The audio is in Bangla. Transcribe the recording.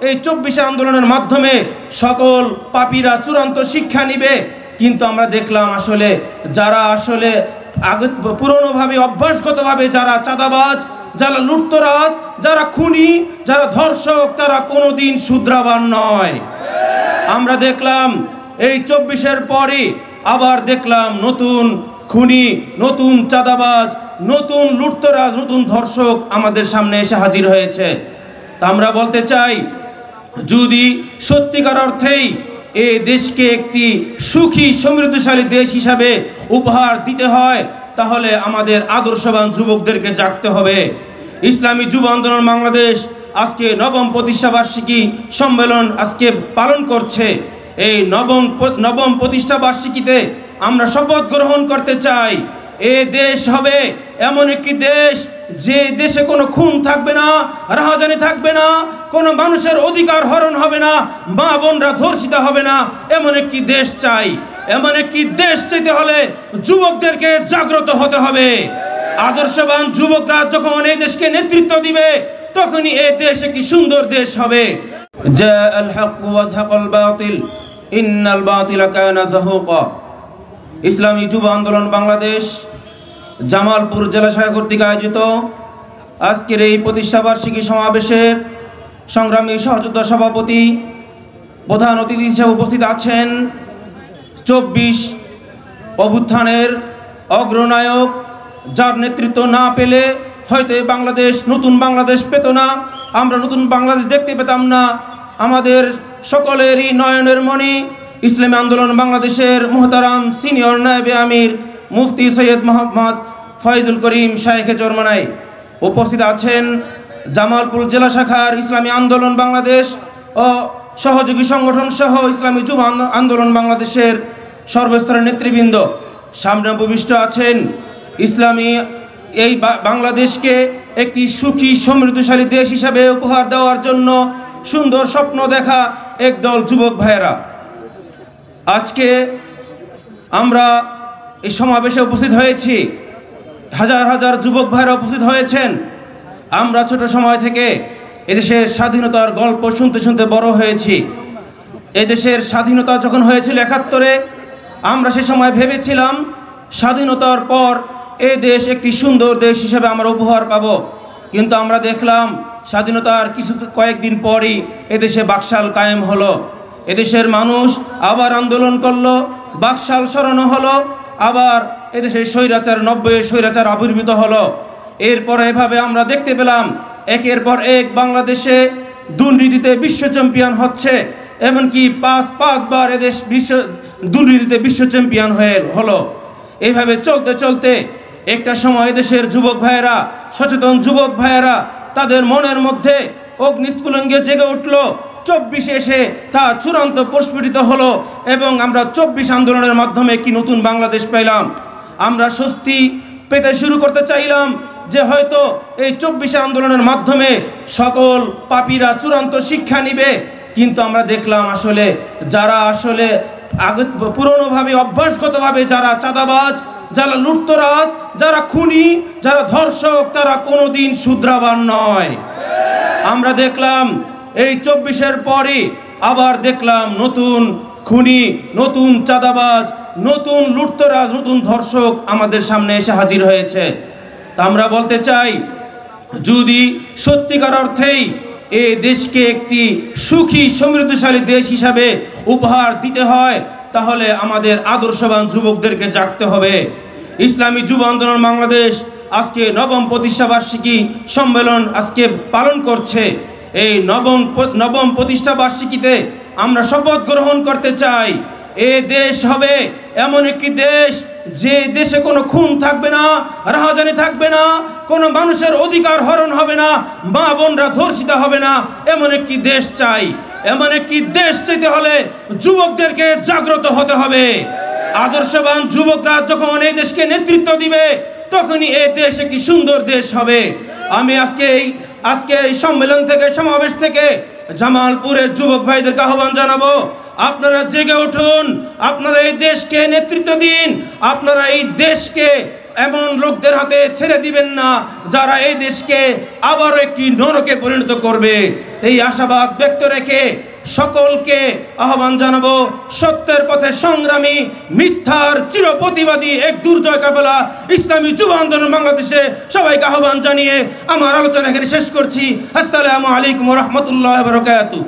এই 24 আন্দোলনের মাধ্যমে সকল পাপীরা চূড়ান্ত শিক্ষা নিবে, কিন্তু আমরা দেখলাম আসলে যারা আসলে পুরনোভাবে অভ্যাসগতভাবে যারা চাঁদাবাজ, যারা লুটতরাজ, যারা খুনি, যারা ধর্ষক, তারা কোনোদিন শুধরাবার নয়। আমরা দেখলাম এই 24-এর পরে আবার দেখলাম নতুন খুনি, নতুন চাঁদাবাজ, নতুন লুটতরাজ, নতুন ধর্ষক আমাদের সামনে এসে হাজির হয়েছে। তা আমরা বলতে চাই, যদি সত্যিকার অর্থেই এই দেশকে একটি সুখী সমৃদ্ধশালী দেশ হিসাবে উপহার দিতে হয়, তাহলে আমাদের আদর্শবান যুবকদেরকে জাগতে হবে। ইসলামী যুব আন্দোলন বাংলাদেশ আজকে নবম প্রতিষ্ঠাবার্ষিকী সম্মেলন আজকে পালন করছে। এই নবম প্রতিষ্ঠাবার্ষিকীতে আমরা শপথ গ্রহণ করতে চাই, এ দেশ হবে এমন একটি দেশ যে দেশে কোনো খুন থাকবে না, রাহাজানি থাকবে না, কোনো মানুষের অধিকার হরণ হবে না, মা বোনরা ধর্ষিত হবে না। এমন একটি দেশ চাই। এমন একটি দেশ চাইতে হলে যুবকদেরকে জাগ্রত হতে হবে। আদর্শবান যুবকরা যখন এই দেশকে নেতৃত্ব দিবে, তখনই এই দেশ একটি সুন্দর দেশ হবে। জাআল হক ওয়া যাহাকাল বাতিল ইন্নাল বাতিলা কানা যাহুকা। ইসলামী যুব আন্দোলন বাংলাদেশ জামালপুর জেলা শাখা কর্তৃক আয়োজিত আজকের এই প্রতিষ্ঠাবার্ষিকী সমাবেশের সংগ্রামী সহযোদ্ধা সভাপতি, প্রধান অতিথি হিসেবে উপস্থিত আছেন 24 অভ্যুত্থানের অগ্রনায়ক, যার নেতৃত্ব না পেলে হয়তো বাংলাদেশ নতুন বাংলাদেশ পেত না, আমরা নতুন বাংলাদেশ দেখতে পেতাম না। আমাদের সকলেরই নয়নের মণি, ইসলামী আন্দোলন বাংলাদেশের মুহতারাম সিনিয়র নায়েবে আমির মুফতি সৈয়দ মোহাম্মদ ফয়জুল করিম শায়েখে চরমনাই। উপস্থিত আছেন জামালপুর জেলা শাখার ইসলামী আন্দোলন বাংলাদেশ ও সহযোগী সংগঠন সহ ইসলামী যুব আন্দোলন বাংলাদেশের সর্বস্তরের নেতৃবৃন্দ। সামনে উপবিষ্ট আছেন ইসলামী এই বাংলাদেশকে একটি সুখী সমৃদ্ধশালী দেশ হিসাবে উপহার দেওয়ার জন্য সুন্দর স্বপ্ন দেখা একদল যুবক ভাইয়েরা। আজকে আমরা এই সমাবেশে উপস্থিত হয়েছি, হাজার হাজার যুবক ভাইয়েরা উপস্থিত হয়েছেন। আমরা ছোট সময় থেকে এদেশের স্বাধীনতার গল্প শুনতে শুনতে বড় হয়েছি। এদেশের স্বাধীনতা যখন হয়েছিল 71-এ, আমরা সে সময় ভেবেছিলাম স্বাধীনতার পর এই দেশ একটি সুন্দর দেশ হিসেবে আমরা উপহার পাব, কিন্তু আমরা দেখলাম স্বাধীনতার কয়েকদিন পরই এদেশে বাকশাল কায়েম হলো। এদেশের মানুষ আবার আন্দোলন করলো, বাকশাল সরানো হলো, আবার এদেশে স্বৈরাচার 90 স্বৈরাচার আবির্ভূত হলো। এরপরে এভাবে আমরা দেখতে পেলাম একের পর এক বাংলাদেশে দুর্নীতিতে বিশ্ব চ্যাম্পিয়ন হচ্ছে, এমনকি পাঁচবার এদেশ দুর্নীতিতে বিশ্ব চ্যাম্পিয়ন হলো। এইভাবে চলতে চলতে একটা সময় দেশের যুবক ভাইয়েরা, সচেতন যুবক ভাইয়েরা, তাদের মনের মধ্যে অগ্নিস্ফুলিঙ্গে জেগে উঠল। 24 এসে তা চূড়ান্ত প্রস্ফুটিত হলো এবং আমরা 24 আন্দোলনের মাধ্যমে একটি নতুন বাংলাদেশ পেলাম। আমরা স্বস্তি পেতে শুরু করতে চাইলাম যে হয়তো এই 24 আন্দোলনের মাধ্যমে সকল পাপীরা চূড়ান্ত শিক্ষা নিবে, কিন্তু আমরা দেখলাম আসলে যারা আসলে পুরনোভাবে অভ্যাসগতভাবে যারা চাঁদাবাজ, যারা লুটতরাজ, যারা খুনি, যারা ধর্ষক, তারা কোনোদিন শুধরাবার নয়। আমরা দেখলাম এই 24-এর পরে আবার দেখলাম নতুন খুনি, নতুন চাঁদাবাজ, নতুন লুটতরাজ, নতুন ধর্ষক আমাদের সামনে এসে হাজির হয়েছে। তা আমরা বলতে চাই, যদি সত্যিকার অর্থেই এই দেশকে একটি সুখী সমৃদ্ধশালী দেশ হিসাবে উপহার দিতে হয়, তাহলে আমাদের আদর্শবান যুবকদেরকে জাগতে হবে। ইসলামী যুব আন্দোলন বাংলাদেশ আজকে নবম প্রতিষ্ঠাবার্ষিকী সম্মেলন আজকে পালন করছে। এই নবম প্রতিষ্ঠাবার্ষিকীতে আমরা শপথ গ্রহণ করতে চাই, এ দেশ হবে এমন একটি দেশ যে দেশে কোনো খুন থাকবে না, রাহাজানি থাকবে না, কোনো মানুষের অধিকার হরণ হবে না, মা বোনরা ধর্ষিত হবে না। এমন একটি দেশ চাই। এমন একটি দেশ চাইতে হলে যুবকদেরকে জাগ্রত হতে হবে। আদর্শবান যুবকরা যখন এই দেশকে নেতৃত্ব দিবে, তখনই এই দেশ একটি সুন্দর দেশ হবে। আমি আজকে এই সম্মেলন থেকে, সমাবেশ থেকে জামালপুরের যুবক ভাইদেরকে আহ্বান জানাবো, আপনারা জেগে উঠুন, আপনারা এই দেশকে নেতৃত্ব দিন, আপনারা এই দেশকে এমন লোকদের হাতে ছেড়ে দিবেন না যারা এই দেশকে আবারও একটি নরকে পরিণত করবে। এই আশাবাদ ব্যক্ত রেখে সকলকে আহ্বান জানাবো, সত্যের পথে সংগ্রামী, মিথ্যার চিরপ্রতিবাদী এক দুর্জয় কাফেলা ইসলামী যুব আন্দোলন বাংলাদেশে সবাইকে আহ্বান জানিয়ে আমার আলোচনা এখানে শেষ করছি। আসসালামু আলাইকুম ওয়া রাহমাতুল্লাহি ওয়া বারাকাতুহু।